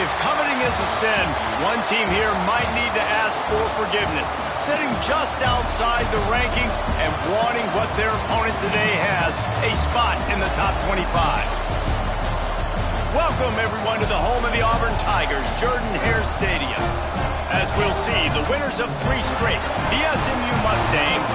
If coveting is a sin, one team here might need to ask for forgiveness, sitting just outside the rankings and wanting what their opponent today has, a spot in the top 25. Welcome, everyone, to the home of the Auburn Tigers, Jordan-Hare Stadium. As we'll see, the winners of 3 straight, the SMU Mustangs,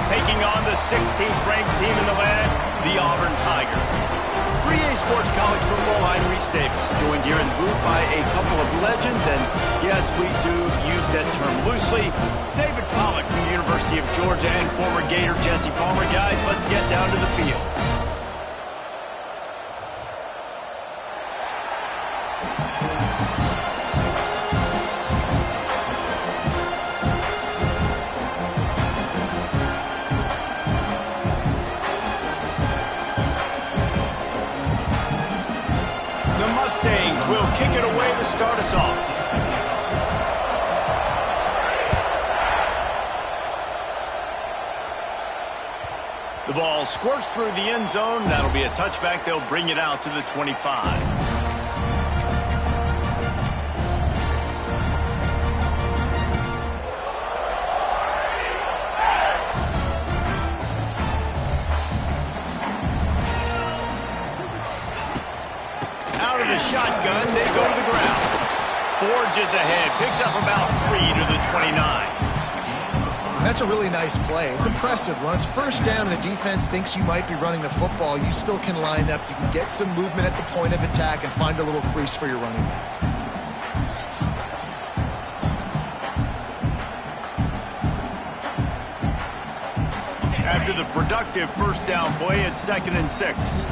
taking on the 16th ranked team in the land, the Auburn Tigers. 3A Sports College football, I'm Reese Davis, joined here in the booth by a couple of legends, and yes, we do use that term loosely. David Pollack from the University of Georgia and former Gator Jesse Palmer. Guys, let's get down to the field. Mustangs will kick it away to start us off. The ball squirts through the end zone. That'll be a touchback. They'll bring it out to the 25. Shotgun, they go to the ground. Forges ahead, picks up about 3 to the 29. That's a really nice play. It's impressive. When it's first down and the defense thinks you might be running the football, you still can line up. You can get some movement at the point of attack and find a little crease for your running back. After the productive first down play, it's 2nd and 6.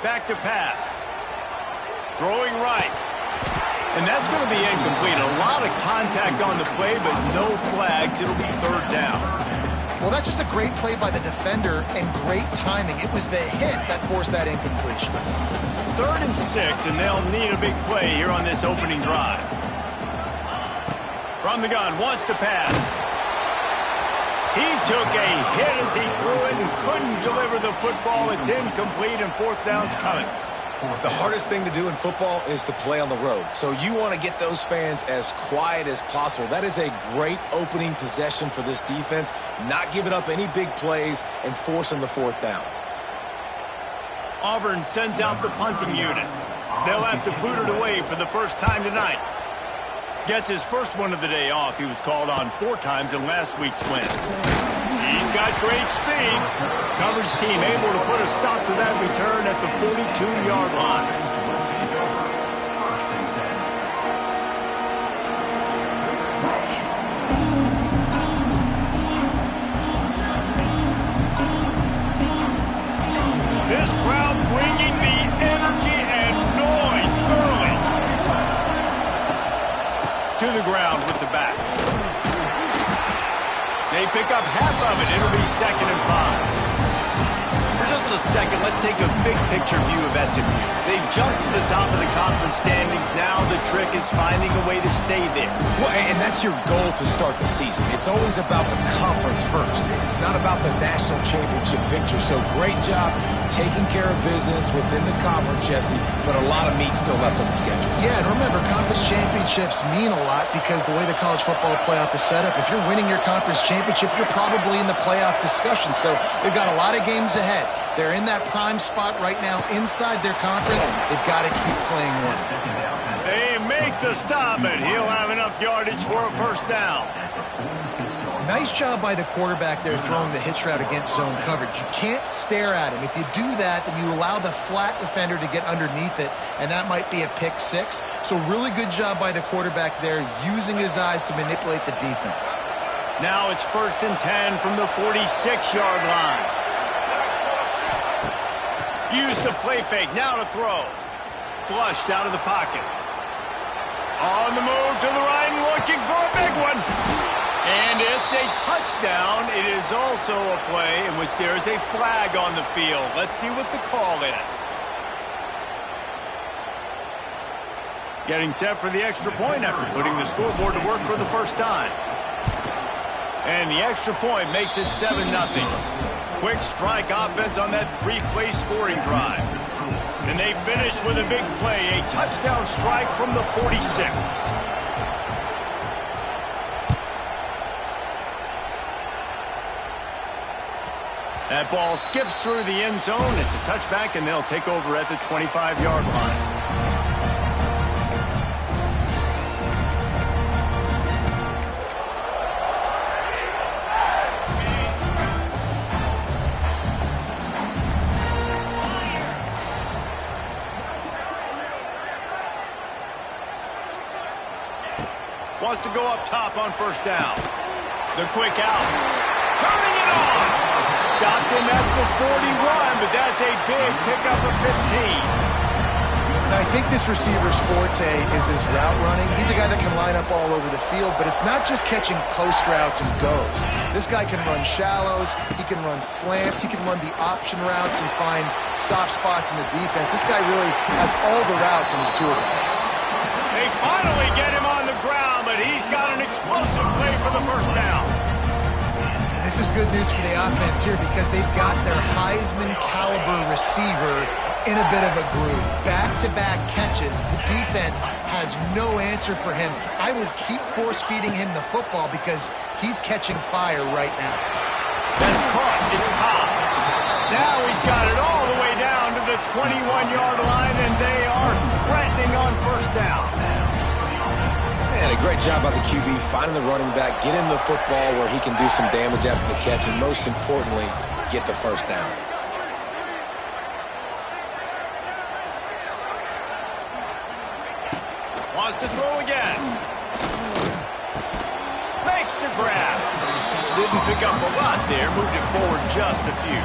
Back to pass. Throwing right. And that's going to be incomplete. A lot of contact on the play, but no flags. It'll be 3rd down. Well, that's just a great play by the defender and great timing. It was the hit that forced that incompletion. 3rd and 6, and they'll need a big play here on this opening drive. From the gun, wants to pass. He took a hit as he threw it and couldn't deliver the football. It's incomplete, and 4th down's coming. The hardest thing to do in football is to play on the road. So you want to get those fans as quiet as possible. That is a great opening possession for this defense, not giving up any big plays and forcing the 4th down. Auburn sends out the punting unit. They'll have to boot it away for the first time tonight. Gets his first one of the day off. He was called on 4 times in last week's win. He's got great speed. Coverage team able to put a stop to that return at the 42-yard line. This crowd bringing the energy and noise early. To the ground with the back. They pick up half of it. It'll be 2nd and 5. For just a second, let's take a big picture view of SMU. They've jumped to the top of the conference standings. Now the trick is finding a way to stay there. Well, and that's your goal to start the season. It's always about the conference first. It's not about the national championship picture. So great job taking care of business within the conference, Jesse, but a lot of meat still left on the schedule. Yeah, and remember, conference championships mean a lot because the way the college football playoff is set up, if you're winning your conference championship, you're probably in the playoff discussion. So they've got a lot of games ahead. They're in that prime spot right now inside their conference. They've got to keep playing well. They make the stop, and he'll have enough yardage for a 1st down. Nice job by the quarterback there throwing the hitch route against zone coverage. You can't stare at him. If you do that, then you allow the flat defender to get underneath it, and that might be a pick 6. So really good job by the quarterback there, using his eyes to manipulate the defense. Now it's 1st and 10 from the 46-yard line. Use the play fake, now to throw. Flushed out of the pocket. On the move to the right and looking for a big one. And it's a touchdown. It is also a play in which there is a flag on the field. Let's see what the call is. Getting set for the extra point after putting the scoreboard to work for the first time. And the extra point makes it 7-0. Quick strike offense on that 3-play scoring drive. The And they finish with a big play, a touchdown strike from the 46. That ball skips through the end zone. It's a touchback, and they'll take over at the 25-yard line. Wants to go up top on first down. The quick out. Turning it on. Stopped him at the 41, but that's a big pickup of 15. I think this receiver's forte is his route running. He's a guy that can line up all over the field, but it's not just catching post routes and goes. This guy can run shallows, he can run slants, he can run the option routes and find soft spots in the defense. This guy really has all the routes in his toolbox. They finally get him on the ground, but he's got an explosive play for the first down. This is good news for the offense here because they've got their Heisman caliber receiver in a bit of a groove. Back-to-back catches. The defense has no answer for him. I would keep force-feeding him the football because he's catching fire right now. That's caught. It's hot. Now he's got it all the way down to the 21-yard line, and they are threatening on first down. Man, a great job by the QB finding the running back, get him the football where he can do some damage after the catch, and most importantly, get the first down. Wants to throw again. Makes the grab. Didn't pick up a lot there, moved it forward just a few.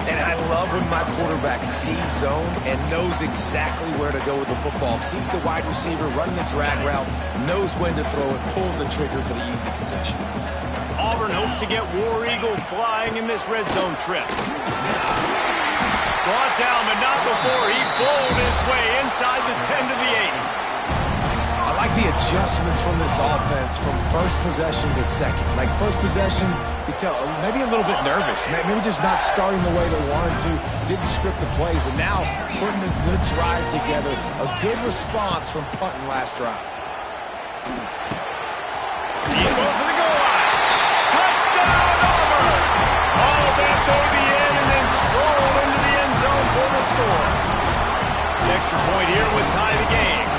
And I love when my quarterback sees zone and knows exactly where to go with the football. Sees the wide receiver running the drag route, knows when to throw it, pulls the trigger for the easy completion. Auburn hopes to get War Eagle flying in this red zone trip. Brought down, but not before he bowled his way inside the 10 to the 8. I like the adjustments from this offense from first possession to second. Like first possession, you tell maybe a little bit nervous, maybe just not starting the way they wanted to, didn't script the plays, but now putting a good drive together, a good response from punting last drive. He's going for the goal line. Touchdown, Auburn! All that baby in and then stroll into the end zone for the score. The extra point here would tie the game.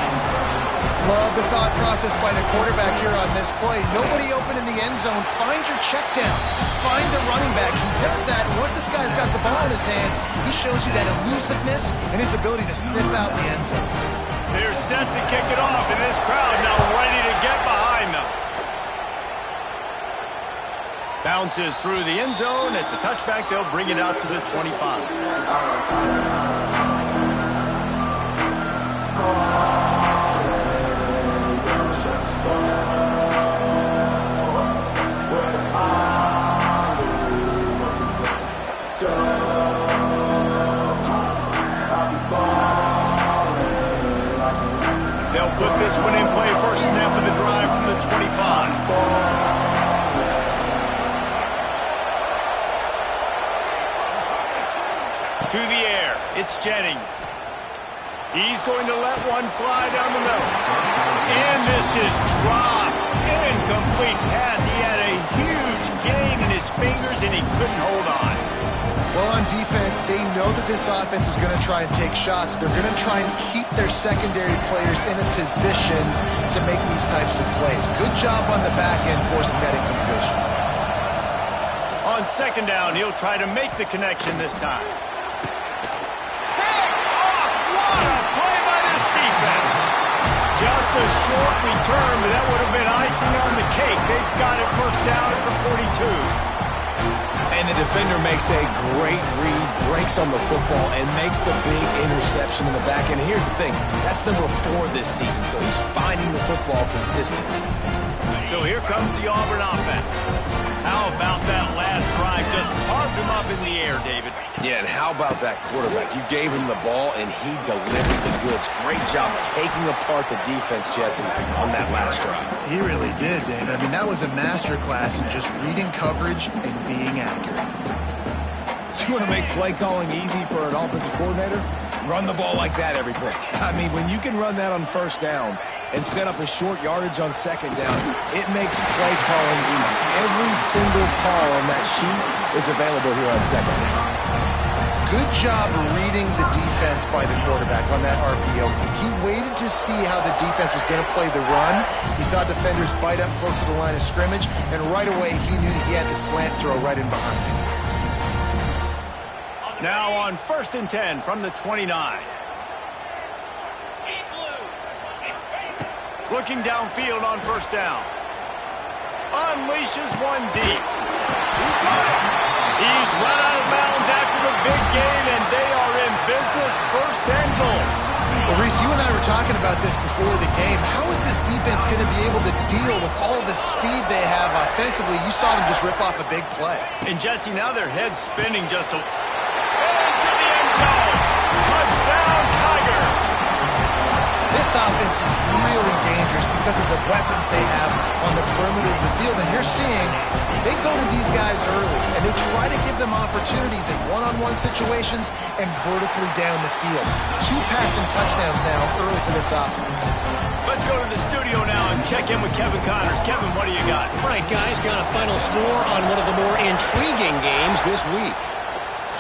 Love the thought process by the quarterback here on this play. Nobody open in the end zone. Find your check down. Find the running back. He does that. Once this guy's got the ball in his hands, he shows you that elusiveness and his ability to sniff out the end zone. They're set to kick it off, and this crowd now ready to get behind them. Bounces through the end zone. It's a touchback. They'll bring it out to the 25. They'll put this one in play first snap of the drive from the 25. To the air, it's Jennings. He's going to let one fly down the middle. And this is dropped. Incomplete pass. He had a huge gain in his fingers, and he couldn't hold on. Well, on defense, they know that this offense is going to try and take shots. They're going to try and keep their secondary players in a position to make these types of plays. Good job on the back end forcing that incompletion. On second down, he'll try to make the connection this time. Just a short return, but that would have been icing on the cake. They've got it first down at the 42. And the defender makes a great read, breaks on the football, and makes the big interception in the back. And here's the thing, that's number 4 this season, so he's finding the football consistently. So here comes the Auburn offense. How about that last drive? Just carved him up in the air, David. Yeah, and how about that quarterback? You gave him the ball, and he delivered the goods. Great job taking apart the defense, Jesse, on that last drive. He really did, David. I mean, that was a masterclass in just reading coverage and being accurate. You want to make play calling easy for an offensive coordinator? Run the ball like that every play. I mean, when you can run that on first down and set up a short yardage on second down, it makes play calling easy. Every single call on that sheet is available here on second down. Good job reading the defense by the quarterback on that RPO. He waited to see how the defense was going to play the run. He saw defenders bite up close to the line of scrimmage, and right away he knew he had the slant throw right in behind him. Now on 1st and 10 from the 29. Looking downfield on 1st down. Unleashes one deep. He got it. He's run out of bounds after the big game, and they are in business 1st and goal. Well, Reese, you and I were talking about this before the game. How is this defense going to be able to deal with all the speed they have offensively? You saw them just rip off a big play. And Jesse, now their head's spinning just to... into the end zone. Touchdown, Tiger. This offense is really dangerous because of the weapons they have on the perimeter of the field. And you're seeing they go to these guys early, and they try to give them opportunities in one-on-one situations and vertically down the field. 2 passing touchdowns now early for this offense. Let's go to the studio now and check in with Kevin Connors. Kevin, what do you got? All right, guys, got a final score on one of the more intriguing games this week.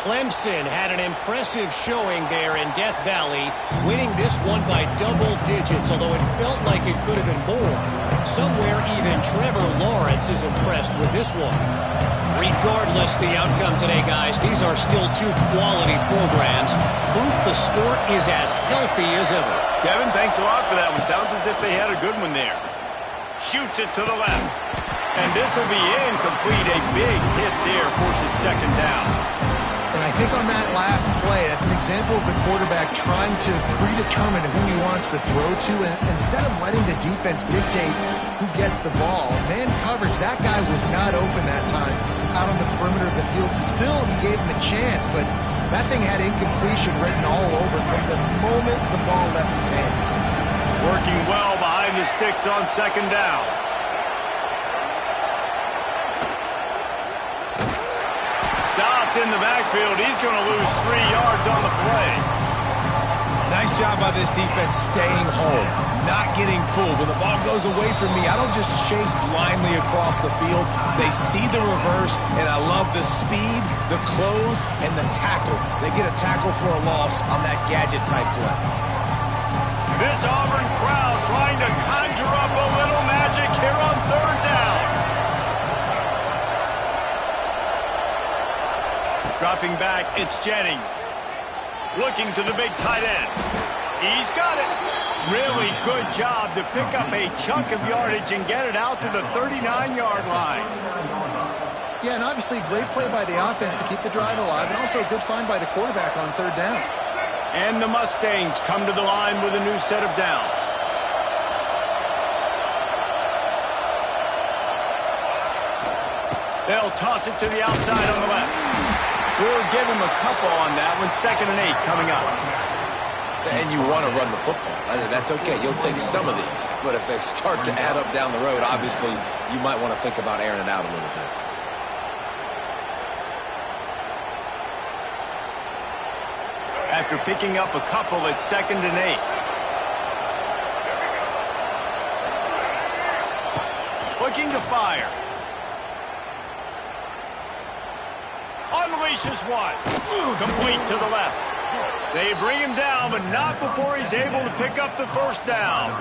Clemson had an impressive showing there in Death Valley, winning this one by double digits, although it felt like it could have been more. Somewhere even Trevor Lawrence is impressed with this one. Regardless the outcome today, guys, these are still 2 quality programs. Proof the sport is as healthy as ever. Kevin, thanks a lot for that one. Sounds as if they had a good one there. Shoots it to the left. And this will be incomplete. A big hit there forces 2nd down. And I think on that last play, that's an example of the quarterback trying to predetermine who he wants to throw to, and instead of letting the defense dictate who gets the ball. Man coverage, that guy was not open that time out on the perimeter of the field. Still, he gave him a chance, but that thing had incompletion written all over from the moment the ball left his hand. Working well behind the sticks on 2nd down. Stopped in the backfield. He's going to lose 3 yards on the play. Nice job by this defense staying home, not getting fooled. When the ball goes away from me, I don't just chase blindly across the field. They see the reverse, and I love the speed, the close, and the tackle. They get a tackle for a loss on that gadget-type play. This Auburn crowd trying to conjure up a little magic here on 3rd down. Dropping back, it's Jennings. Looking to the big tight end. He's got it. Really good job to pick up a chunk of yardage and get it out to the 39-yard line. Yeah, and obviously great play by the offense to keep the drive alive, and also a good find by the quarterback on 3rd down. And the Mustangs come to the line with a new set of downs. They'll toss it to the outside on the left. We'll give him a couple on that one. 2nd and 8 coming up. And you want to run the football. That's okay. You'll take some of these. But if they start to add up down the road, obviously you might want to think about airing it out a little bit. After picking up a couple, it's 2nd and 8. Looking to fire. Unleashes one. Complete to the left. They bring him down, but not before he's able to pick up the 1st down.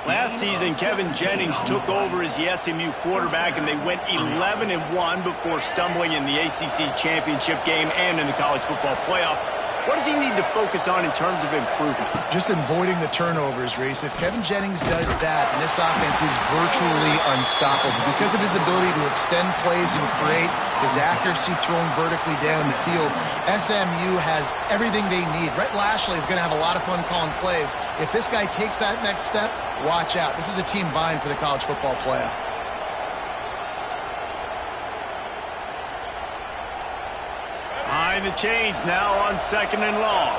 Last season, Kevin Jennings took over as the SMU quarterback, and they went 11-1 before stumbling in the ACC championship game and in the college football playoff. What does he need to focus on in terms of improvement? Just avoiding the turnovers, Reese. If Kevin Jennings does that, and this offense is virtually unstoppable because of his ability to extend plays and create, his accuracy throwing vertically down the field, SMU has everything they need. Rhett Lashley is going to have a lot of fun calling plays. If this guy takes that next step, watch out. This is a team vying for the college football playoff. Behind the chains now on 2nd and long.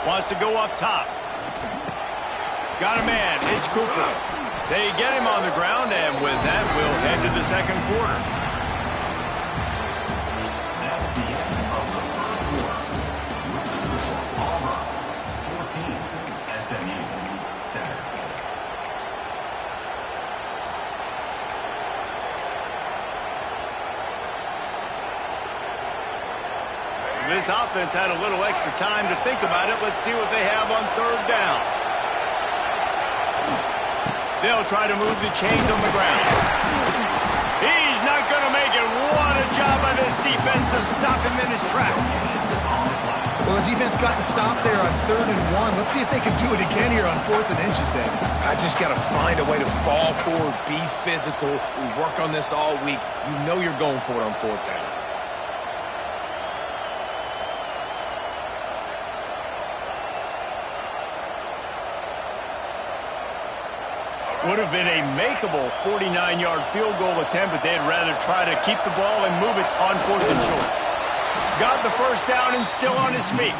Wants to go up top. Got a man. It's Cooper. They get him on the ground, and with that, we'll head to the second quarter. That's the end of the first quarter. With the score, Auburn 14, SMU 7. This offense had a little extra time to think about it. Let's see what they have on third down. They'll try to move the chains on the ground. He's not going to make it. What a job by this defense to stop him in his tracks. Well, the defense got the stop there on 3rd and 1. Let's see if they can do it again here on 4th and inches, Dave. I just got to find a way to fall forward, be physical. We work on this all week. You know you're going for it on 4th down. Would have been a makeable 49-yard field goal attempt, but they'd rather try to keep the ball and move it on 4th and short. Got the first down and still on his feet.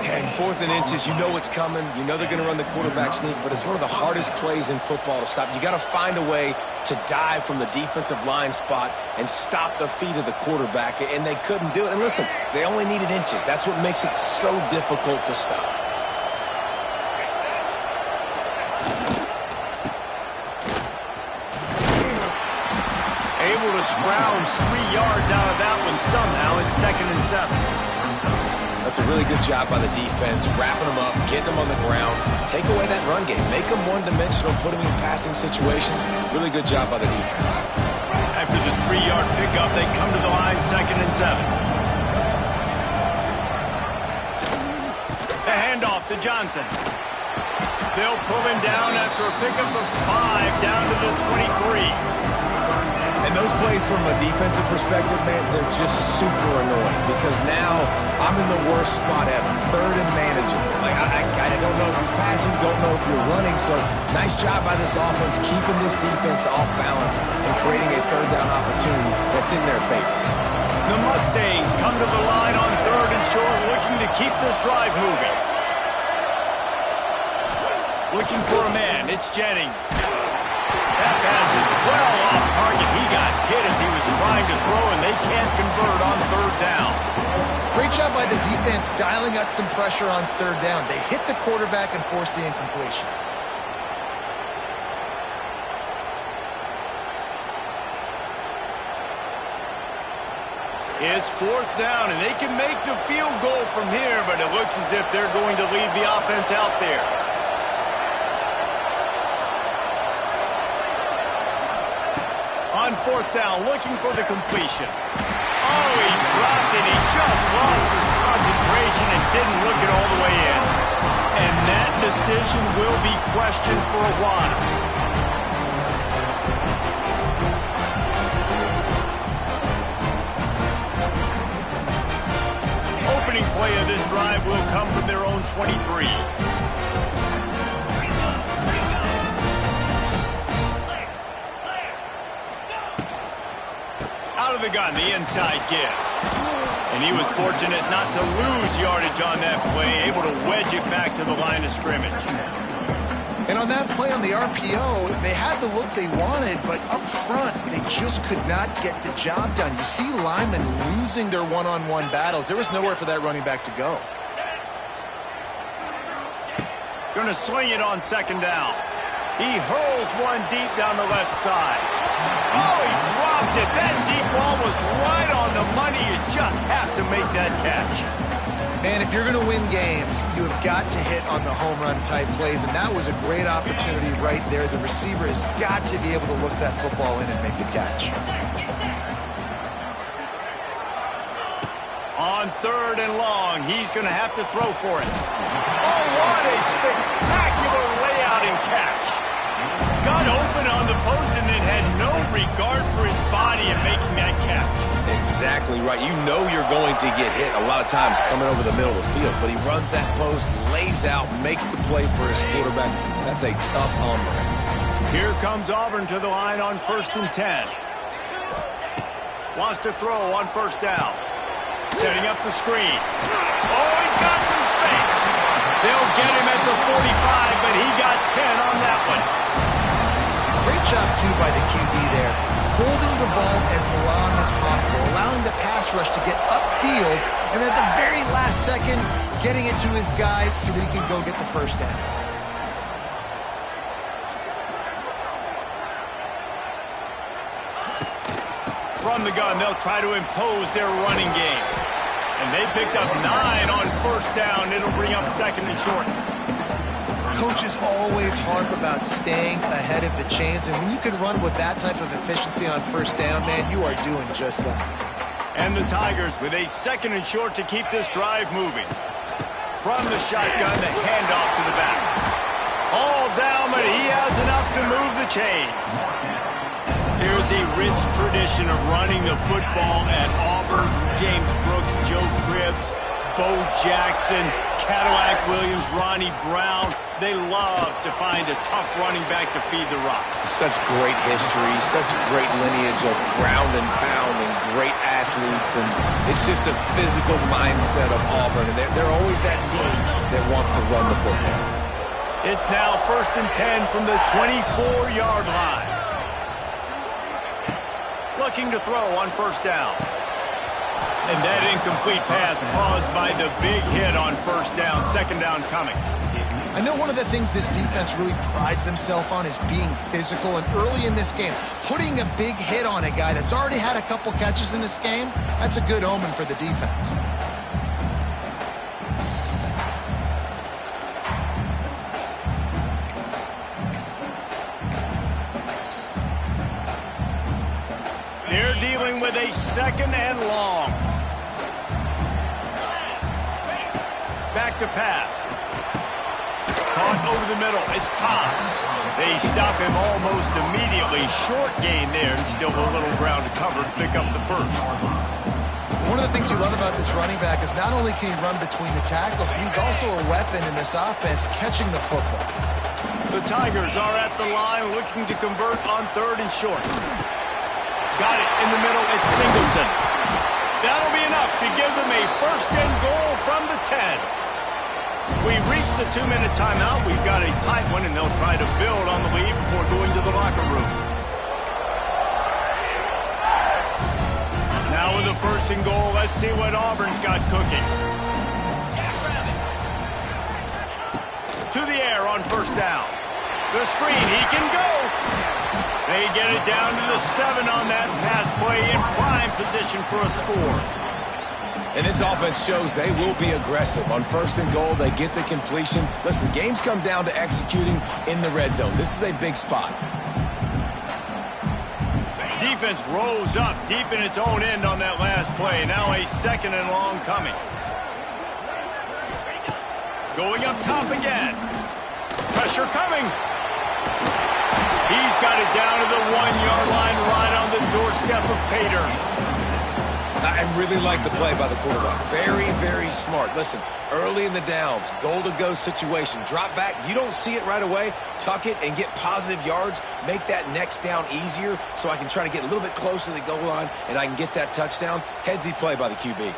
And 4th and inches, you know what's coming. You know they're going to run the quarterback sneak, but it's one of the hardest plays in football to stop. You got to find a way to dive from the defensive line spot and stop the feet of the quarterback, and they couldn't do it. And listen, they only needed inches. That's what makes it so difficult to stop. Able to scrounge 3 yards out of that one somehow in 2nd and 7. That's a really good job by the defense, wrapping them up, getting them on the ground. Take away that run game. Make them one-dimensional, put them in passing situations. Really good job by the defense. After the 3-yard pickup, they come to the line 2nd and 7. The handoff to Johnson. They'll pull him down after a pickup of 5 down to the 23. And those plays from a defensive perspective, man, they're just super annoying because now I'm in the worst spot ever, 3rd and manageable. Like, I don't know if you're passing, don't know if you're running, so nice job by this offense keeping this defense off balance and creating a 3rd down opportunity that's in their favor. The Mustangs come to the line on 3rd and short, looking to keep this drive moving. Looking for a man, it's Jennings. That pass is well off target. He got hit as he was trying to throw, and they can't convert on 3rd down. Great job by the defense dialing out some pressure on 3rd down. They hit the quarterback and forced the incompletion. It's 4th down, and they can make the field goal from here, but it looks as if they're going to leave the offense out there. On 4th down, looking for the completion. Oh, he dropped it. He just lost his concentration and didn't look it all the way in. And that decision will be questioned for a while. Opening play of this drive will come from their own 23. Out of the gun, the inside give. And he was fortunate not to lose yardage on that play, able to wedge it back to the line of scrimmage. And on that play on the RPO, they had the look they wanted, but up front, they just could not get the job done. You see linemen losing their one-on-one battles. There was nowhere for that running back to go. Going to sling it on 2nd down. He hurls one deep down the left side. Oh, he dropped it. That deep ball was right on the money. You just have to make that catch. Man, if you're going to win games, you have got to hit on the home run type plays, and that was a great opportunity right there. The receiver has got to be able to look that football in and make the catch. On 3rd and long, he's going to have to throw for it. Oh, what a spectacular layout and catch. Got open on the post and then had no regard for his body in making that catch. Exactly right. You know you're going to get hit a lot of times coming over the middle of the field, but he runs that post, lays out, makes the play for his quarterback. That's a tough hombre. Here comes Auburn to the line on 1st and 10. Wants to throw on 1st down. Setting up the screen. Oh, he's got some space. They'll get him at the 45, but he got 10 on that one. job, too, by the QB there. Holding the ball as long as possible, allowing the pass rush to get upfield, and at the very last second, getting it to his guy so that he can go get the first down. From the gun, they'll try to impose their running game. And they picked up 9 on first down. It'll bring up second and short. Coaches always harp about staying ahead of the chains, and when you can run with that type of efficiency on first down, man, you are doing just that. And the Tigers with a second and short to keep this drive moving. From the shotgun, the handoff to the back. All down, but he has enough to move the chains. Here's a rich tradition of running the football at Auburn. James Brooks, Joe Cribbs, Bo Jackson, Cadillac Williams, Ronnie Brown. They love to find a tough running back to feed the rock. Such great history, such a great lineage of ground and pound and great athletes. And it's just a physical mindset of Auburn. And they're always that team that wants to run the football. It's now 1st and 10 from the 24-yard line. Looking to throw on first down. And that incomplete pass caused by the big hit on first down. Second down coming. I know one of the things this defense really prides themselves on is being physical, and early in this game, putting a big hit on a guy that's already had a couple catches in this game, that's a good omen for the defense. They're dealing with a second and long. Back to pass. Caught over the middle. It's Cobb. They stop him almost immediately. Short gain there, and still a little ground to cover to pick up the first. One of the things you love about this running back is not only can he run between the tackles, but he's also a weapon in this offense catching the football. The Tigers are at the line looking to convert on third and short. Got it in the middle. It's Singleton. That'll be enough to give them a first and goal from the 10. We've reached the 2-minute timeout. We've got a tight one, and they'll try to build on the lead before going to the locker room. Now with the first and goal, let's see what Auburn's got cooking. To the air on first down. The screen, he can go. They get it down to the 7 on that pass play, in prime position for a score. And this offense shows they will be aggressive. On first and goal, they get the completion. Listen, games come down to executing in the red zone. This is a big spot. Defense rose up deep in its own end on that last play. Now a second and long coming. Going up top again. Pressure coming. He's got it down to the 1-yard line, right on the doorstep of Pater. I really like the play by the quarterback. Very, very smart. Listen, early in the downs, goal-to-go situation. Drop back. You don't see it right away. Tuck it and get positive yards. Make that next down easier so I can try to get a little bit closer to the goal line and I can get that touchdown. Headsy play by the QB.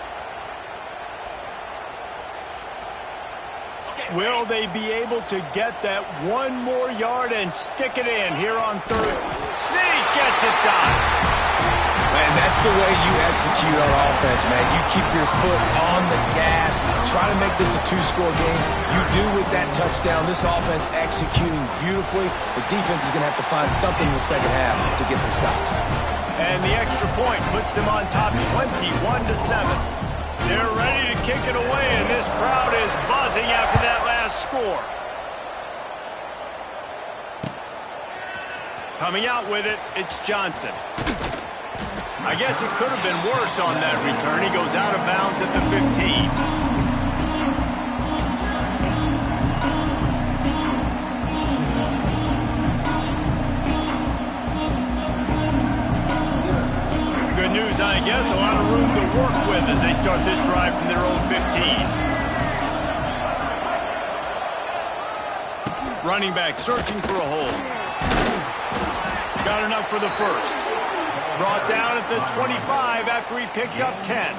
Will they be able to get that one more yard and stick it in here on third? Sneak gets it done. Man, that's the way you execute on offense, man. You keep your foot on the gas. Try to make this a 2-score game. You do with that touchdown. This offense executing beautifully. The defense is going to have to find something in the second half to get some stops. And the extra point puts them on top 21-7. They're ready to kick it away, and this crowd is buzzing after that last score. Coming out with it, it's Johnson. I guess it could have been worse on that return. He goes out of bounds at the 15. Good news, I guess. A lot of room to work with as they start this drive from their own 15. Running back searching for a hole. Got enough for the first. Brought down at the 25 after he picked up 10.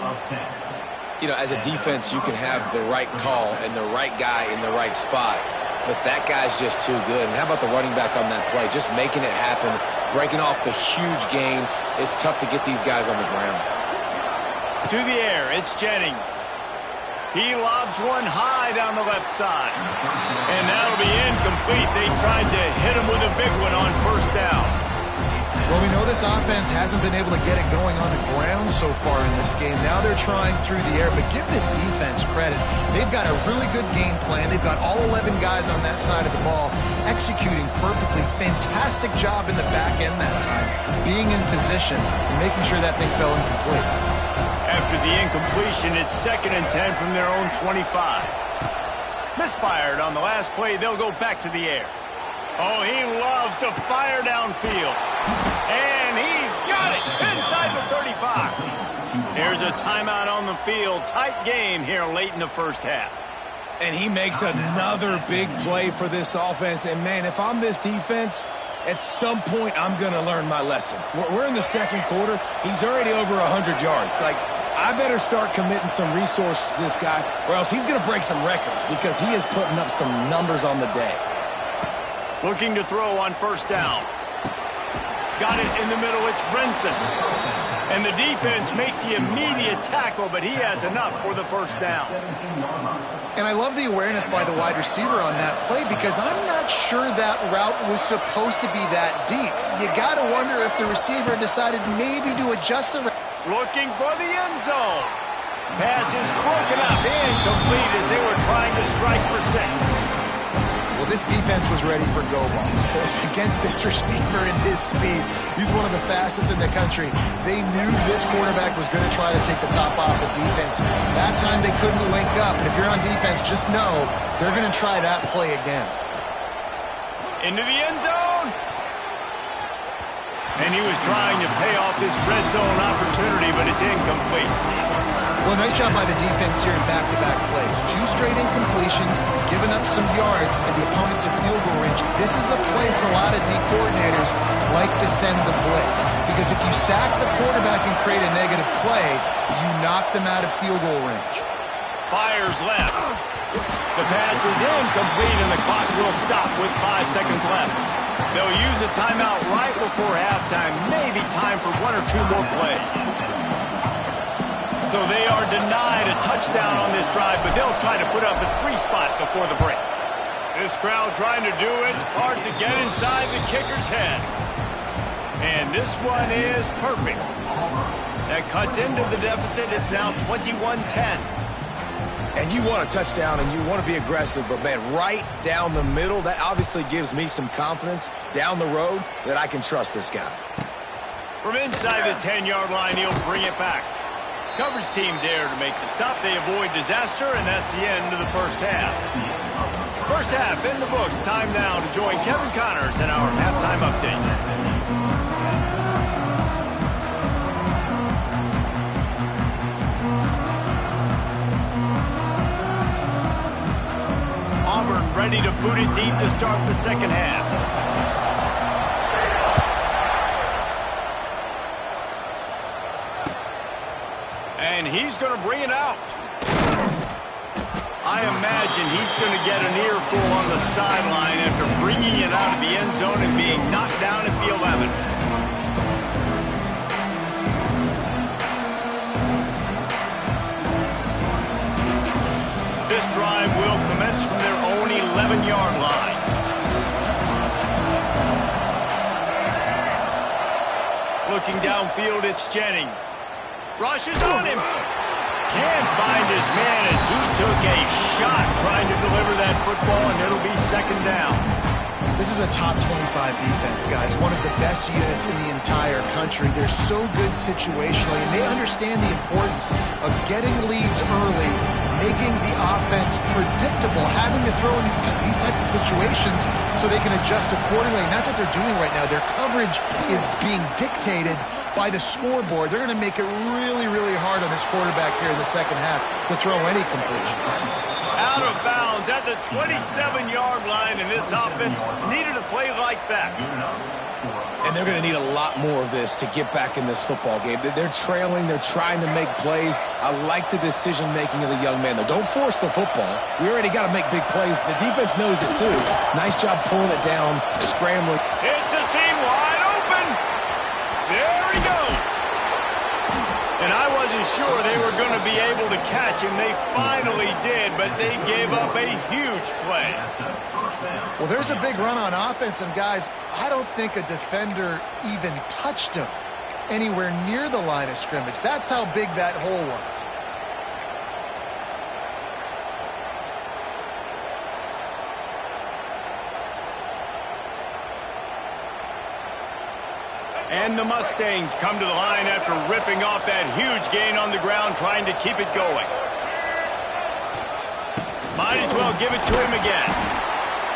You know, as a defense, you can have the right call and the right guy in the right spot. but that guy's just too good. And how about the running back on that play? Just making it happen, breaking off the huge gain. It's tough to get these guys on the ground. To the air, it's Jennings. He lobs one high down the left side. And that'll be incomplete. They tried to hit him with a big one on first down. Well, we know this offense hasn't been able to get it going on the ground so far in this game. Now they're trying through the air, but give this defense credit. They've got a really good game plan. They've got all 11 guys on that side of the ball executing perfectly. Fantastic job in the back end that time, being in position and making sure that thing fell incomplete. After the incompletion, it's 2nd and 10 from their own 25. Misfired on the last play. They'll go back to the air. Oh, he loves to fire downfield. And he's got it inside the 35. Here's a timeout on the field. Tight game here late in the first half. And he makes another big play for this offense. And, man, if I'm this defense, at some point I'm going to learn my lesson. We're in the second quarter. He's already over 100 yards. Like, I better start committing some resources to this guy, or else he's going to break some records because he is putting up some numbers on the day. Looking to throw on first down. Got it in the middle. It's Brinson. And the defense makes the immediate tackle, but he has enough for the first down. And I love the awareness by the wide receiver on that play because I'm not sure that route was supposed to be that deep. You got to wonder if the receiver decided maybe to adjust the route. Looking for the end zone. Pass is broken up, incomplete as they were trying to strike for 6. Well, this defense was ready for go balls. Against this receiver and his speed, he's one of the fastest in the country. They knew this quarterback was going to try to take the top off the defense. That time they couldn't link up, and if you're on defense, just know they're going to try that play again. Into the end zone. And he was trying to pay off this red zone opportunity, but it's incomplete. Well, nice job by the defense here in back-to-back plays. 2 straight incompletions, giving up some yards, and the opponent's in field goal range. This is a place a lot of D coordinators like to send the blitz, because if you sack the quarterback and create a negative play, you knock them out of field goal range. Fires left. The pass is incomplete, and the clock will stop with 5 seconds left. They'll use a timeout right before halftime, maybe time for 1 or 2 more plays. So they are denied a touchdown on this drive, but they'll try to put up a 3 spot before the break. This crowd trying to do its part to get inside the kicker's head. And this one is perfect. That cuts into the deficit. It's now 21-10. And you want a touchdown and you want to be aggressive, but, man, right down the middle, that obviously gives me some confidence down the road that I can trust this guy. From inside the 10-yard line, he'll bring it back. Coverage team dare to make the stop. They avoid disaster, and that's the end of the first half. First half in the books. Time now to join Kevin Connors in our halftime update. Auburn ready to boot it deep to start the second half. And he's going to bring it out. I imagine he's going to get an earful on the sideline after bringing it out of the end zone and being knocked down at the 11. This drive will commence from their own 11-yard line. Looking downfield, it's Jennings. Rushes on him. Can't find his man as he took a shot trying to deliver that football, and it'll be second down. This is a top 25 defense, guys. One of the best units in the entire country. They're so good situationally, and they understand the importance of getting leads early, making the offense predictable, having to throw in these types of situations so they can adjust accordingly. And that's what they're doing right now. Their coverage is being dictated by the scoreboard. They're going to make it really, really hard on this quarterback here in the second half to throw any completions. Out of bounds at the 27-yard line, and this offense needed a play like that. And they're going to need a lot more of this to get back in this football game. They're trailing. They're trying to make plays. I like the decision-making of the young man, though. Don't force the football. We already got to make big plays. The defense knows it, too. Nice job pulling it down, scrambling. It's a seam wide open. There he goes. And I wasn't sure they were going to be able to catch him. They finally did, but they gave up a huge play. Well, there's a big run on offense, and guys, I don't think a defender even touched him anywhere near the line of scrimmage. That's how big that hole was. And the Mustangs come to the line after ripping off that huge gain on the ground, trying to keep it going. Might as well give it to him again.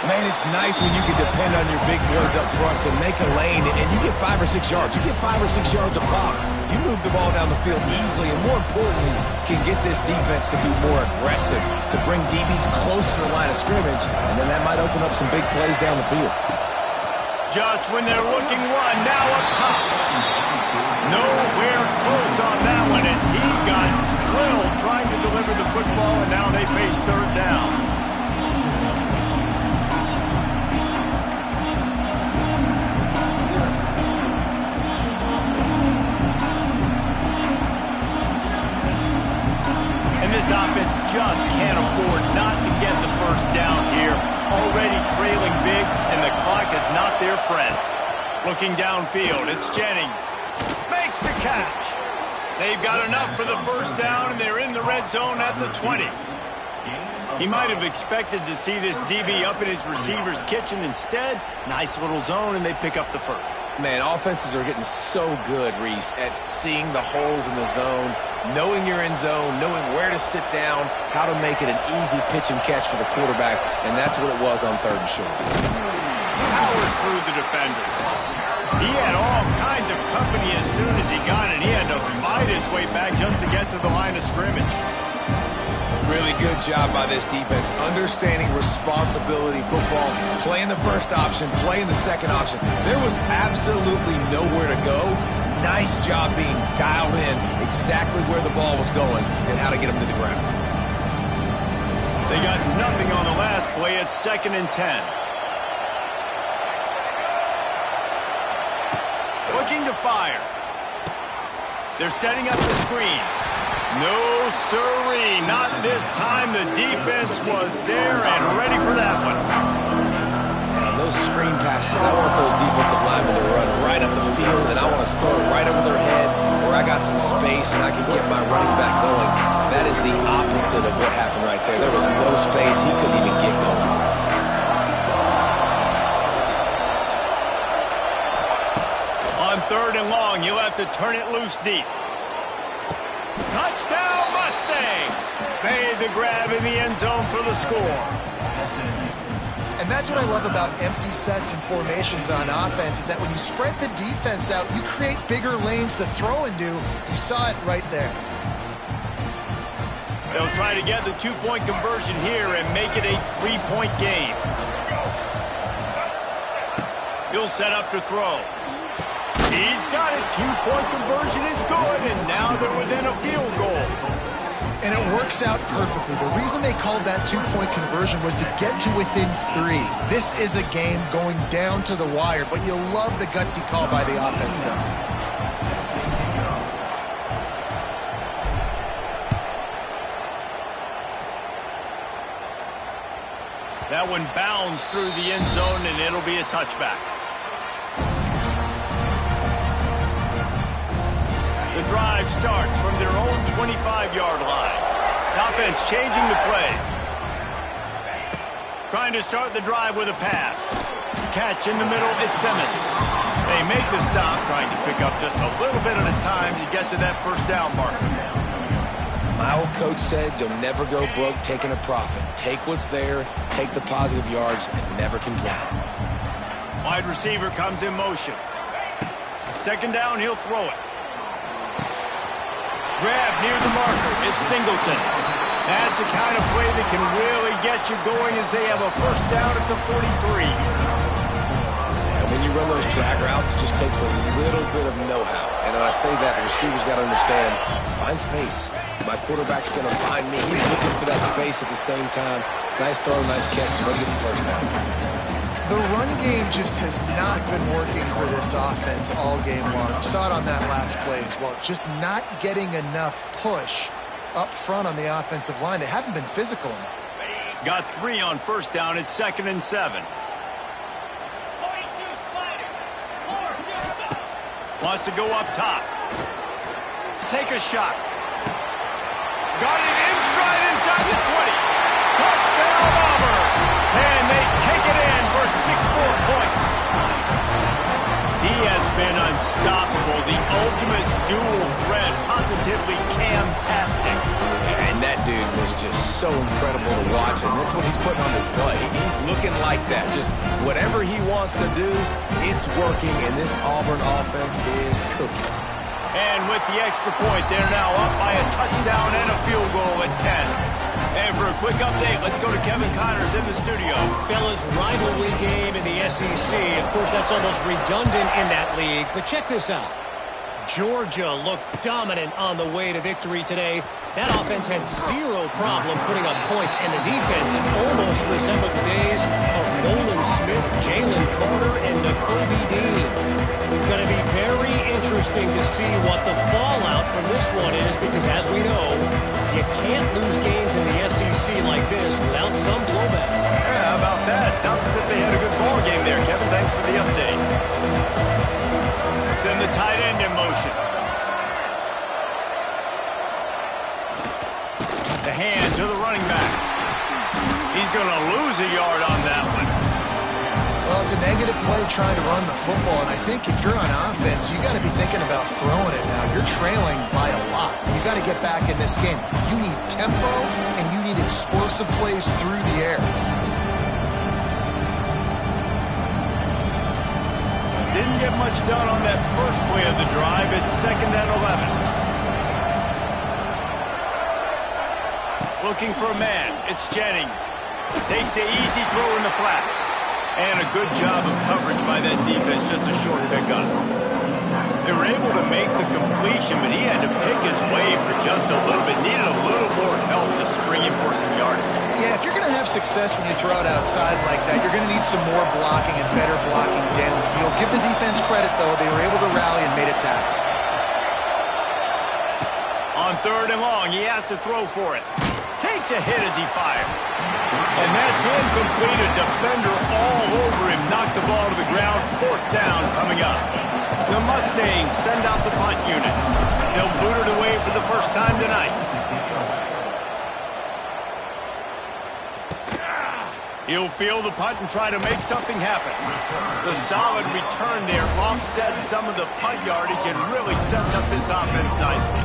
Man, it's nice when you can depend on your big boys up front to make a lane, and you get 5 or 6 yards. You get 5 or 6 yards a pop. You move the ball down the field easily, and more importantly, can get this defense to be more aggressive, to bring DBs close to the line of scrimmage, and then that might open up some big plays down the field. Just when they're looking one, now up top. Nowhere close on that one as he got drilled trying to deliver the football, and now they face third down. This offense just can't afford not to get the first down here. Already trailing big, and the clock is not their friend. Looking downfield, it's Jennings. Makes the catch. They've got enough for the first down, and they're in the red zone at the 20. He might have expected to see this DB up in his receiver's kitchen. Instead, nice little zone, and they pick up the first. Man, offenses are getting so good, Reese, at seeing the holes in the zone, knowing you're in zone, knowing where to sit down, how to make it an easy pitch and catch for the quarterback, and that's what it was on 3rd and short. Powers through the defender. He had all kinds of company as soon as he got it. He had to fight his way back just to get to the line of scrimmage. Really good job by this defense, understanding responsibility football, playing the first option, playing the second option. There was absolutely nowhere to go. Nice job being dialed in exactly where the ball was going and how to get him to the ground. They got nothing on the last play. It's 2nd and 10. Looking to fire. They're setting up the screen. No, sirree, not this time. The defense was there and ready for that one. And those screen passes, I want those defensive linemen to run right up the field, and I want to throw it right over their head where I got some space and I can get my running back going. That is the opposite of what happened right there. There was no space. He couldn't even get going. On 3rd and long, you'll have to turn it loose deep. Touchdown, Mustangs! Made the grab in the end zone for the score. And that's what I love about empty sets and formations on offense, is that when you spread the defense out, you create bigger lanes to throw into. You saw it right there. They'll try to get the 2-point conversion here and make it a 3-point game. He'll set up to throw. He's got it. 2-point conversion is good, and now they're within a field goal. And it works out perfectly. The reason they called that 2-point conversion was to get to within 3. This is a game going down to the wire, but you'll love the gutsy call by the offense, though. That one bounds through the end zone, and it'll be a touchback. The drive starts from their own 25-yard line. Offense changing the play. Trying to start the drive with a pass. Catch in the middle, it's Simmons. They make the stop, trying to pick up just a little bit at a time to get to that first down marker. My old coach said you'll never go broke taking a profit. Take what's there, take the positive yards, and never complain. Wide receiver comes in motion. 2nd down, he'll throw it. Grab near the marker. It's Singleton. That's the kind of play that can really get you going as they have a first down at the 43. And when you run those drag routes, it just takes a little bit of know-how. And when I say that, the receiver's got to understand, find space. My quarterback's going to find me. He's looking for that space at the same time. Nice throw, nice catch. Ready to get the first down. The run game just has not been working for this offense all game long. Saw it on that last play as well. Just not getting enough push up front on the offensive line. They haven't been physical enough. Got 3 on first down. It's 2nd and 7. Wants to go up top. Take a shot. Got it in stride inside the 20. Touchdown Auburn. And they take it in for 6 more points. He has been unstoppable. The ultimate dual threat. Positively Cam-tastic. And that dude was just so incredible to watch, and that's what he's putting on display. He's looking like that. Just whatever he wants to do, it's working, and this Auburn offense is cooking. And with the extra point, they're now up by a touchdown and a field goal at 10. And for a quick update, let's go to Kevin Connors in the studio. Fellas, rivalry game in the SEC. Of course, that's almost redundant in that league, but check this out. Georgia looked dominant on the way to victory today. That offense had 0 problem putting up points, and the defense almost resembled the days of Nolan Smith, Jalen Carter, and Nakobe Dean. Going to be very interesting to see what the fallout from this one is, because as we know, you can't lose games in the SEC like this without some blowback. Yeah, how about that? Sounds as if they had a good ball game there, Kevin. Thanks for the update. Send the tight end in motion. The hand to the running back. He's going to lose a yard on that one. Well, it's a negative play trying to run the football, and I think if you're on offense, you got to be thinking about throwing it now. You're trailing by a lot. You got to get back in this game. You need tempo, and you need explosive plays through the air. Didn't get much done on that first play of the drive. It's 2nd and 11. Looking for a man. It's Jennings. Takes the easy throw in the flat. And a good job of coverage by that defense. Just a short pickup. They were able to make the completion, but he had to pick his way for just a little bit. Needed a little more help to spring him for some yardage. Yeah, if you're going to have success when you throw it outside like that, you're going to need some more blocking and better blocking downfield. Give the defense credit, though. They were able to rally and made a tackle. On 3rd and long, he has to throw for it. Takes a hit as he fires. And that's incomplete. A defender all over him. Knocked the ball to the ground. 4th down coming up. The Mustangs send out the punt unit. They'll boot it away for the first time tonight. He'll field the punt and try to make something happen. The solid return there offsets some of the punt yardage and really sets up this offense nicely.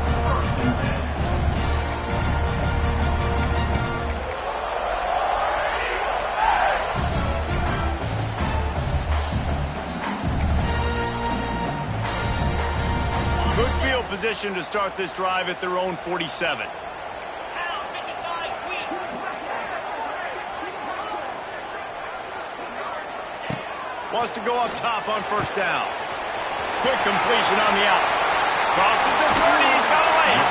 Good field position to start this drive at their own 47. Wants to go up top on 1st down. Quick completion on the out. Crosses the 30. He's got a lane.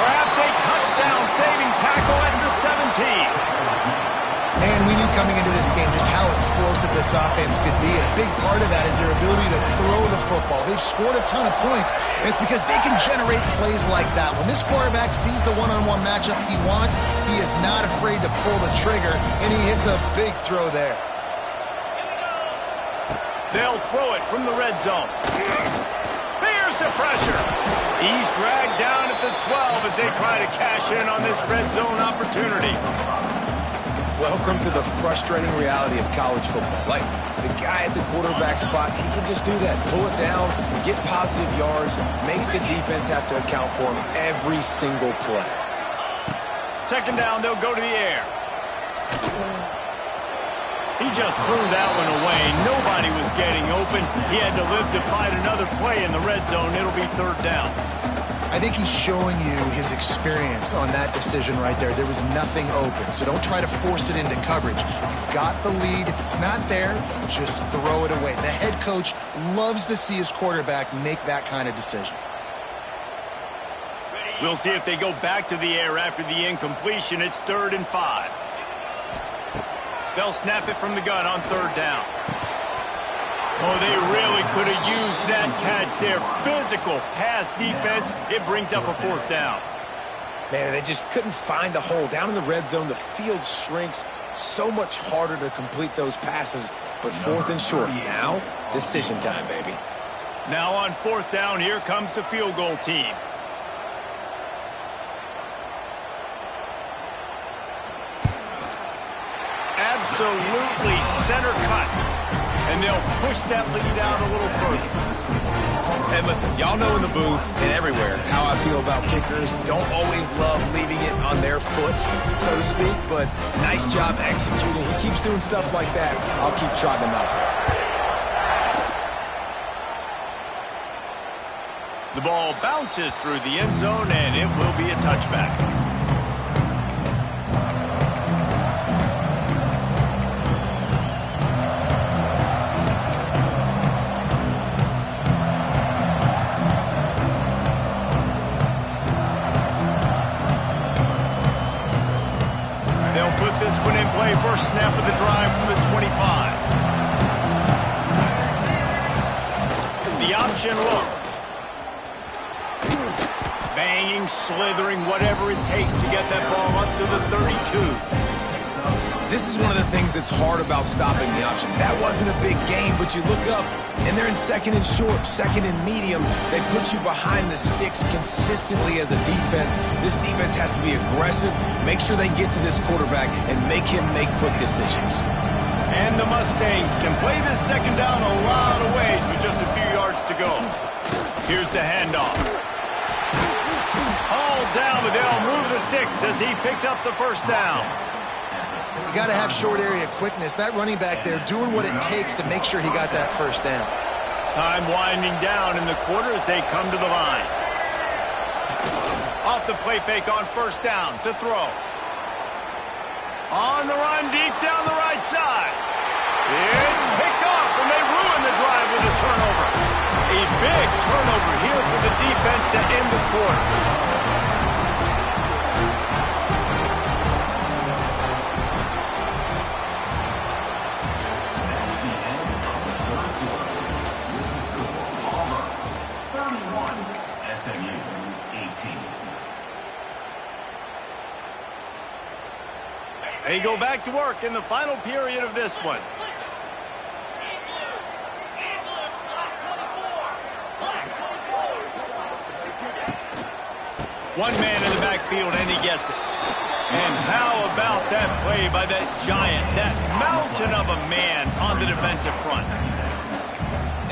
Perhaps a touchdown-saving tackle at the 17. And we knew coming into this game just how explosive this offense could be. And a big part of that is their ability to throw the football. They've scored a ton of points, and it's because they can generate plays like that. When this quarterback sees the one-on-one matchup he wants, he is not afraid to pull the trigger, and he hits a big throw there. They'll throw it from the red zone. Here's the pressure. He's dragged down at the 12 as they try to cash in on this red zone opportunity. Welcome to the frustrating reality of college football. Like, the guy at the quarterback spot, he can just do that. Pull it down, get positive yards, makes the defense have to account for him every single play. 2nd down, they'll go to the air. He just threw that one away. Nobody was getting open. He had to live to fight another play in the red zone. It'll be 3rd down. I think he's showing you his experience on that decision right there. There was nothing open, so don't try to force it into coverage. You've got the lead. If it's not there, just throw it away. The head coach loves to see his quarterback make that kind of decision. We'll see if they go back to the air after the incompletion. It's 3rd and 5. They'll snap it from the gun on 3rd down. Oh, they really could have used that catch there. Physical pass defense. It brings up a 4th down. Man, they just couldn't find a hole. Down in the red zone, the field shrinks. So much harder to complete those passes. But 4th and short. Now, decision time, baby. Now on 4th down, here comes the field goal team. Absolutely center cut. And they'll push that lead out a little further. And listen, y'all know in the booth and everywhere how I feel about kickers. Don't always love leaving it on their foot, so to speak, but nice job executing. He keeps doing stuff like that. I'll keep trotting him out there. The ball bounces through the end zone, and it will be a touchback. First snap of the drive from the 25. The option look. Banging, slithering, whatever it takes to get that ball up to the 32. This is one of the things that's hard about stopping the option. That wasn't a big game, but you look up, and they're in 2nd and short, 2nd and medium. They put you behind the sticks consistently as a defense. This defense has to be aggressive, make sure they get to this quarterback, and make him make quick decisions. And the Mustangs can play this 2nd down a lot of ways with just a few yards to go. Here's the handoff. Hauled down, but they'll move the sticks as he picks up the 1st down. You got to have short area quickness. That running back there doing what it takes to make sure he got that 1st down. Time winding down in the quarter as they come to the line. Off the play fake on 1st down to throw. On the run deep down the right side. It's picked off, and they ruin the drive with a turnover. A big turnover here for the defense to end the quarter. SMU 18. They go back to work in the final period of this one. One man in the backfield, and he gets it. And how about that play by that giant, that mountain of a man on the defensive front?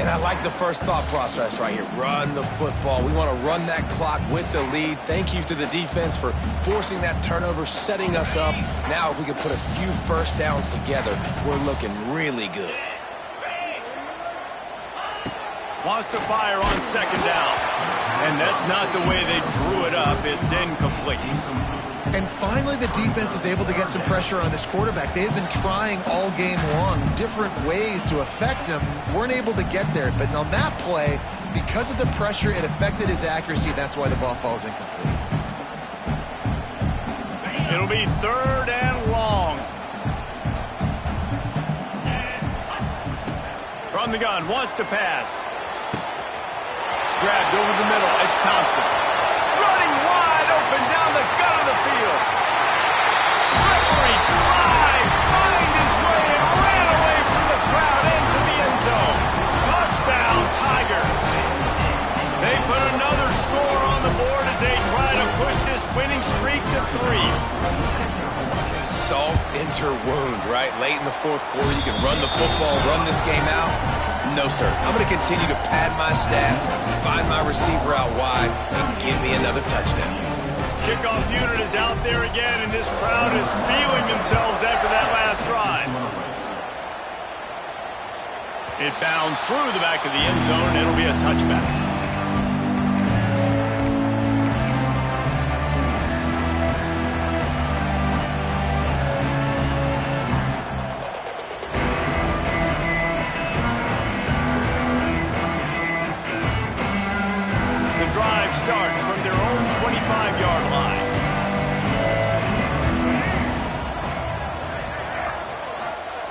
And I like the first thought process right here. Run the football. We want to run that clock with the lead. Thank you to the defense for forcing that turnover, setting us up. Now if we can put a few 1st downs together, we're looking really good. Wants to fire on 2nd down. And that's not the way they drew it up. It's incomplete. And finally, the defense is able to get some pressure on this quarterback. They had been trying all game long different ways to affect him. Weren't able to get there. But on that play, because of the pressure, it affected his accuracy. That's why the ball falls incomplete. It'll be 3rd and long. From the gun, wants to pass. Grabbed over the middle. It's Thompson. Running wide open down the gut of the field. Slippery slide. Find his way and ran away from the crowd into the end zone. Touchdown, Tigers. They put another score on the board as they try to push this winning streak to 3. Salt into wound, right? Late in the 4th quarter, you can run the football, run this game out. No, sir. I'm going to continue to pad my stats, find my receiver out wide, and give me another touchdown. Kickoff unit is out there again, and this crowd is feeling themselves after that last drive. It bounds through the back of the end zone, and it'll be a touchback. 25-yard line.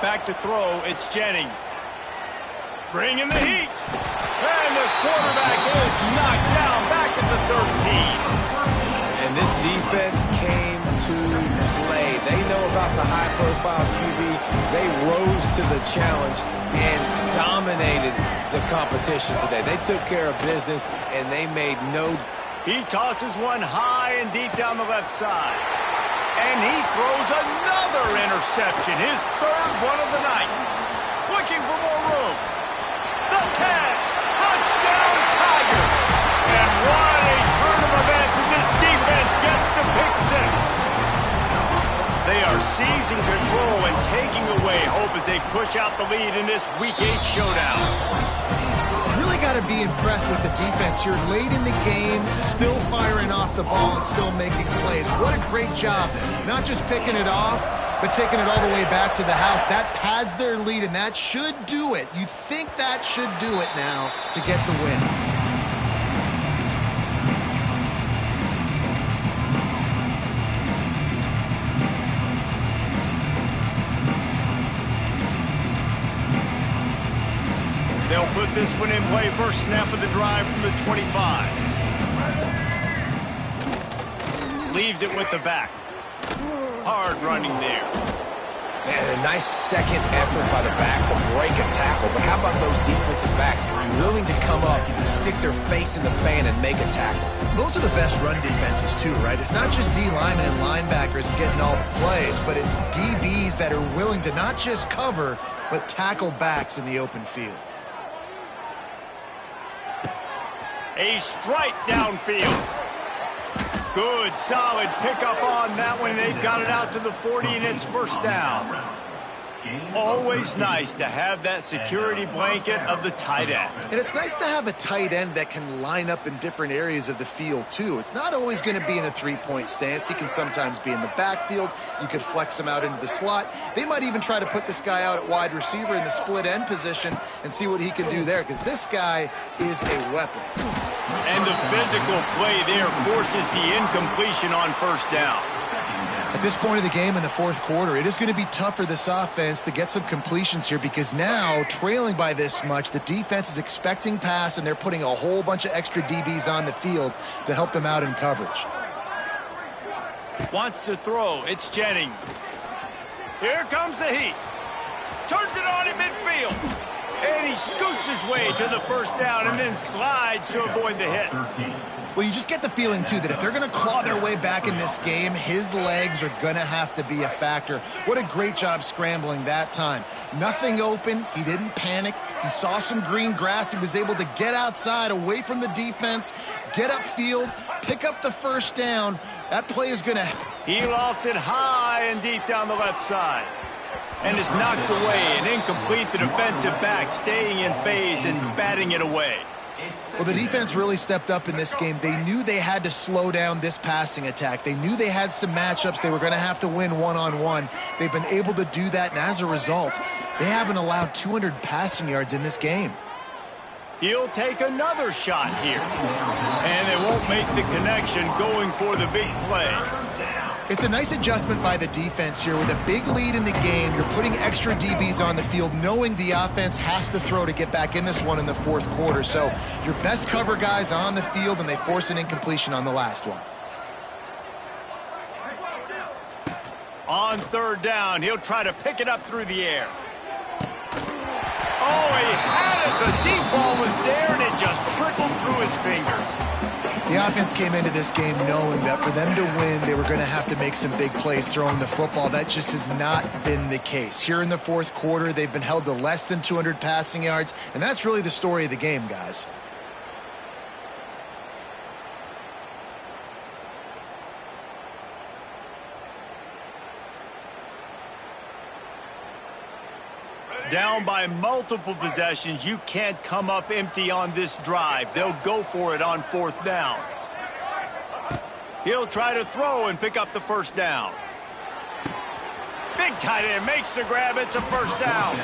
Back to throw, it's Jennings. Bringing the heat. And the quarterback is knocked down back at the 13. And this defense came to play. They know about the high-profile QB. They rose to the challenge and dominated the competition today. They took care of business, and they made no... He tosses one high and deep down the left side. And he throws another interception, his third one of the night. Looking for more room. The 10. Touchdown, Tiger. And what a turn of events as this defense gets the pick six. They are seizing control and taking away hope as they push out the lead in this Week 8 showdown. Really got to be impressed with the defense here. Late in the game, still firing off the ball and still making plays. What a great job. Not just picking it off, but taking it all the way back to the house. That pads their lead, and that should do it. You think that should do it now to get the win. They'll put this one in play. First snap of the drive from the 25. Leaves it with the back. Hard running there. Man, a nice second effort by the back to break a tackle. But how about those defensive backs willing to come up, stick their face in the fan, and make a tackle? Those are the best run defenses too, right? It's not just D linemen and linebackers getting all the plays, but it's DBs that are willing to not just cover, but tackle backs in the open field. A strike downfield. Good, solid pickup on that one. They've got it out to the 40, and it's first down. Always nice to have that security blanket of the tight end. And it's nice to have a tight end that can line up in different areas of the field, too. It's not always going to be in a three-point stance. He can sometimes be in the backfield. You could flex him out into the slot. They might even try to put this guy out at wide receiver in the split end position and see what he can do there, because this guy is a weapon. And the physical play there forces the incompletion on first down. At this point of the game in the fourth quarter, it is going to be tough for this offense to get some completions here, because now, trailing by this much, the defense is expecting pass, and they're putting a whole bunch of extra DBs on the field to help them out in coverage. Wants to throw. It's Jennings. Here comes the heat. Turns it on in midfield. And he scoots his way to the first down and then slides to avoid the hit. Well, you just get the feeling, too, that if they're going to claw their way back in this game, his legs are going to have to be a factor. What a great job scrambling that time. Nothing open. He didn't panic. He saw some green grass. He was able to get outside, away from the defense, get upfield, pick up the first down. That play is going to... He lofts it high and deep down the left side. And is knocked away and incomplete. The defensive back staying in phase and batting it away. Well, the defense really stepped up in this game. They knew they had to slow down this passing attack. They knew they had some matchups they were going to have to win one-on-one. They've been able to do that, and as a result, they haven't allowed 200 passing yards in this game. He'll take another shot here. And they won't make the connection, going for the big play. It's a nice adjustment by the defense here. With a big lead in the game, you're putting extra DBs on the field, knowing the offense has to throw to get back in this one in the fourth quarter. So your best cover guys on the field, and they force an incompletion on the last one. On third down, he'll try to pick it up through the air. Oh, he had it. The deep ball was there, and it just trickled through his fingers. The offense came into this game knowing that for them to win, they were going to have to make some big plays throwing the football. That just has not been the case. Here in the fourth quarter, they've been held to less than 200 passing yards, and that's really the story of the game, guys. Down by multiple possessions, you can't come up empty on this drive. They'll go for it on fourth down. He'll try to throw and pick up the first down. Big tight end makes the grab. It's a first down.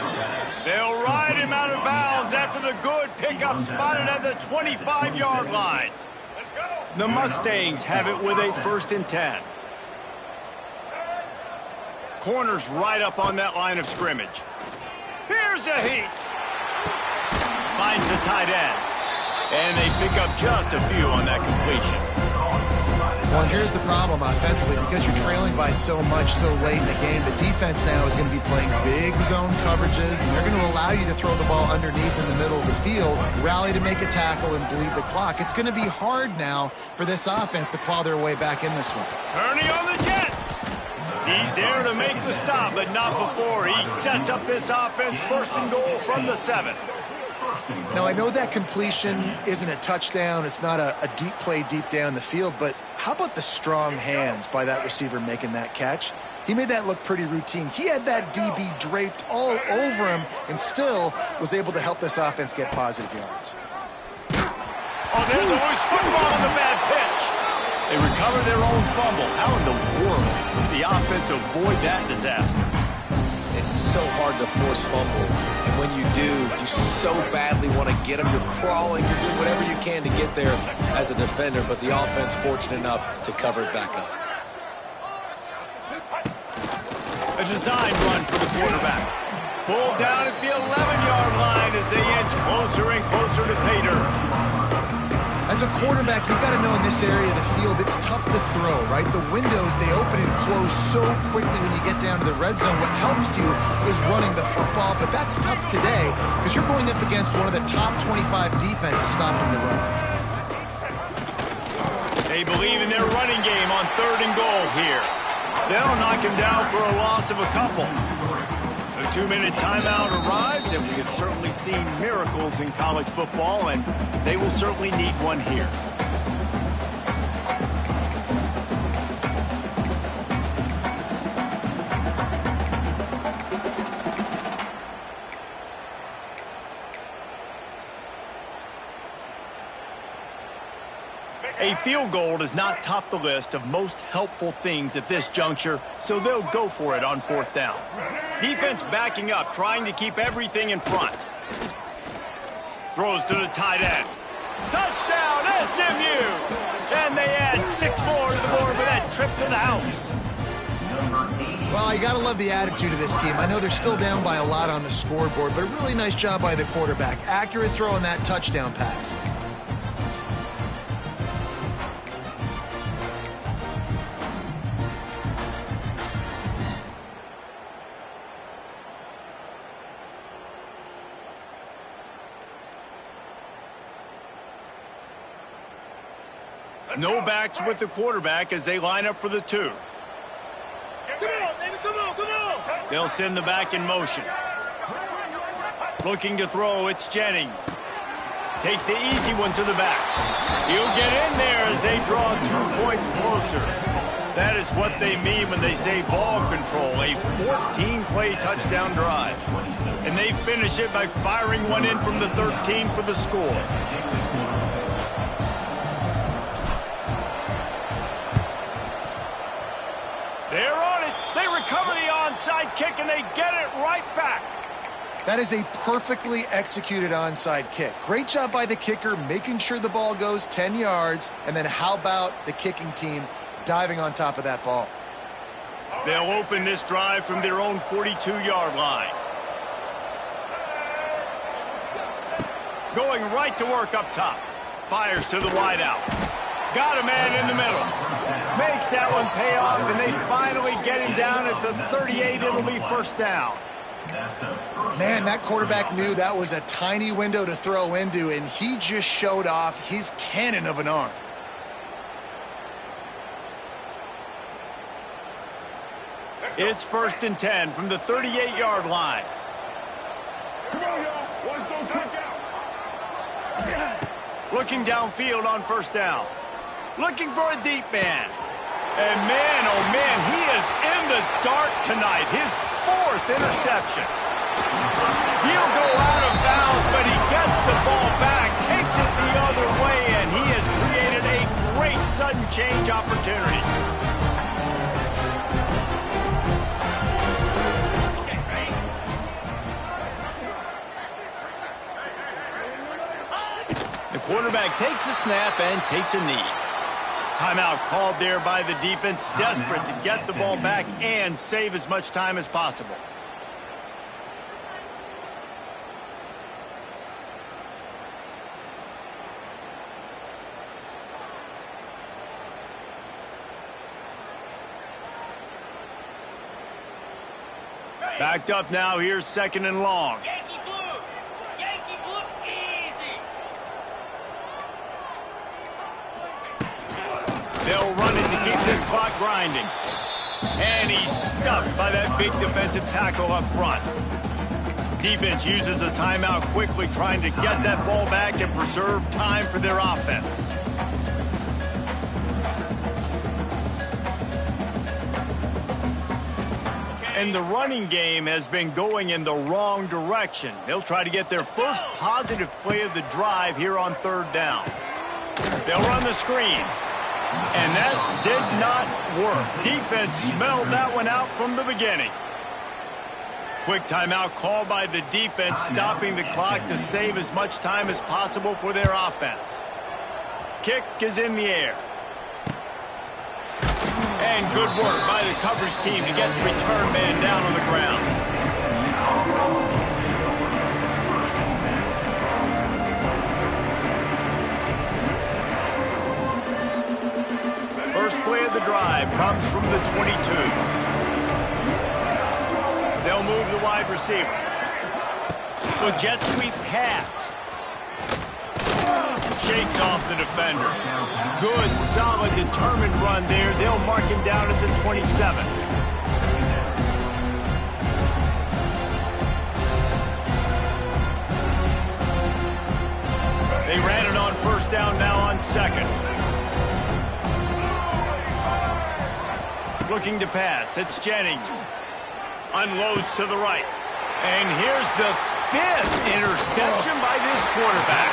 They'll ride him out of bounds after the good pickup, spotted at the 25-yard line. The Mustangs have it with a 1st and 10. Corner's right up on that line of scrimmage. Here's a heat. Finds the tight end. And they pick up just a few on that completion. Well, and here's the problem offensively. Because you're trailing by so much so late in the game, the defense now is going to be playing big zone coverages, and they're going to allow you to throw the ball underneath in the middle of the field, rally to make a tackle, and bleed the clock. It's going to be hard now for this offense to claw their way back in this one. Turning on the Jets. He's there to make the stop, but not before he sets up this offense 1st and goal from the 7. Now, I know that completion isn't a touchdown. It's not a deep play deep down the field, but how about the strong hands by that receiver making that catch? He made that look pretty routine. He had that DB draped all over him and still was able to help this offense get positive yards. Oh, there's always football in the bad pitch. They recover their own fumble. How in the world did the offense avoid that disaster? It's so hard to force fumbles, and when you do, you so badly want to get them. You're crawling, you're doing whatever you can to get there as a defender, but the offense fortunate enough to cover it back up. A design run for the quarterback. Pulled down at the 11-yard line as they inch closer and closer to pay dirt. As a quarterback, you've got to know in this area of the field, it's tough to throw, right? The windows, they open and close so quickly when you get down to the red zone. What helps you is running the football, but that's tough today because you're going up against one of the top 25 defenses stopping the run. They believe in their running game on 3rd and goal here. They'll knock him down for a loss of a couple. A 2-minute timeout arrives, and we have certainly seen miracles in college football, and they will certainly need one here. A field goal does not top the list of most helpful things at this juncture, so they'll go for it on 4th down. Defense backing up, trying to keep everything in front. Throws to the tight end. Touchdown, SMU! And they add 6 more to the board with that trip to the house. Well, you got to love the attitude of this team. I know they're still down by a lot on the scoreboard, but a really nice job by the quarterback. Accurate throw on that touchdown pass. No backs with the quarterback as they line up for the 2. They'll send the back in motion. Looking to throw, it's Jennings. Takes the easy one to the back. He'll get in there as they draw 2 points closer. That is what they mean when they say ball control, a 14-play touchdown drive. And they finish it by firing one in from the 13 for the score. They're on it. They recover the onside kick, and they get it right back. That is a perfectly executed onside kick. Great job by the kicker, making sure the ball goes 10 yards. And then how about the kicking team diving on top of that ball? They'll open this drive from their own 42-yard line. Going right to work up top. Fires to the wideout. Got a man in the middle. Makes that one pay off, and they finally get him down at the 38. It'll be 1st down. Man, that quarterback knew that was a tiny window to throw into, and he just showed off his cannon of an arm. It's 1st and 10 from the 38-yard line. Looking downfield on 1st down. Looking for a deep man. And man, oh man, he is in the dark tonight. His 4th interception. He'll go out of bounds, but he gets the ball back, takes it the other way, and he has created a great sudden change opportunity. The quarterback takes a snap and takes a knee. Timeout called there by the defense, desperate to get the ball back and save as much time as possible. Backed up now, here's 2nd and long. Yankee blue! Yankee blue, easy! They'll run it to keep this clock grinding. And he's stuffed by that big defensive tackle up front. Defense uses a timeout quickly, trying to get that ball back and preserve time for their offense. And the running game has been going in the wrong direction. They'll try to get their first positive play of the drive here on 3rd down. They'll run the screen. And that did not work. Defense smelled that one out from the beginning. Quick timeout called by the defense, stopping the clock to save as much time as possible for their offense. Kick is in the air. And good work by the coverage team to get the return man down on the ground. First play of the drive comes from the 22. They'll move the wide receiver. The jet sweep pass. Shakes off the defender. Good, solid, determined run there. They'll mark him down at the 27. They ran it on 1st down, now on 2nd. Looking to pass. It's Jennings. Unloads to the right. And here's the 5th interception by this quarterback.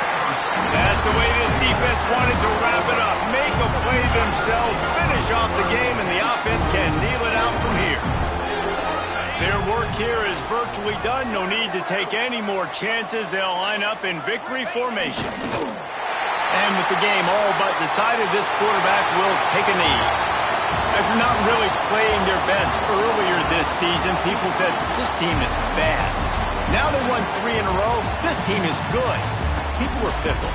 That's the way this defense wanted to wrap it up. Make a play themselves, finish off the game, and the offense can kneel it out from here. Their work here is virtually done. No need to take any more chances. They'll line up in victory formation. And with the game all but decided, this quarterback will take a knee. After not really playing their best earlier this season, people said, this team is bad. Now they won 3 in a row. This team is good. People were fickle.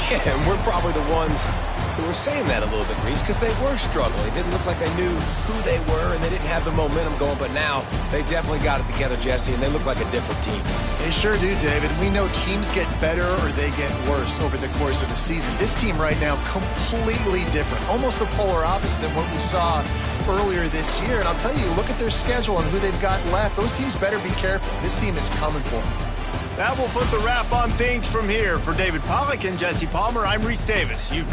Yeah, and we're probably the ones who were saying that a little bit, Reese, because they were struggling. It didn't look like they knew who they were, and they didn't have the momentum going. But now they've definitely got it together, Jesse, and they look like a different team. They sure do, David. We know teams get better or they get worse over the course of the season. This team right now, completely different. Almost the polar opposite than what we saw earlier this year. And I'll tell you, look at their schedule and who they've got left. Those teams better be careful. This team is coming for them. That will put the wrap on things from here. For David Pollack and Jesse Palmer, I'm Reese Davis. You've been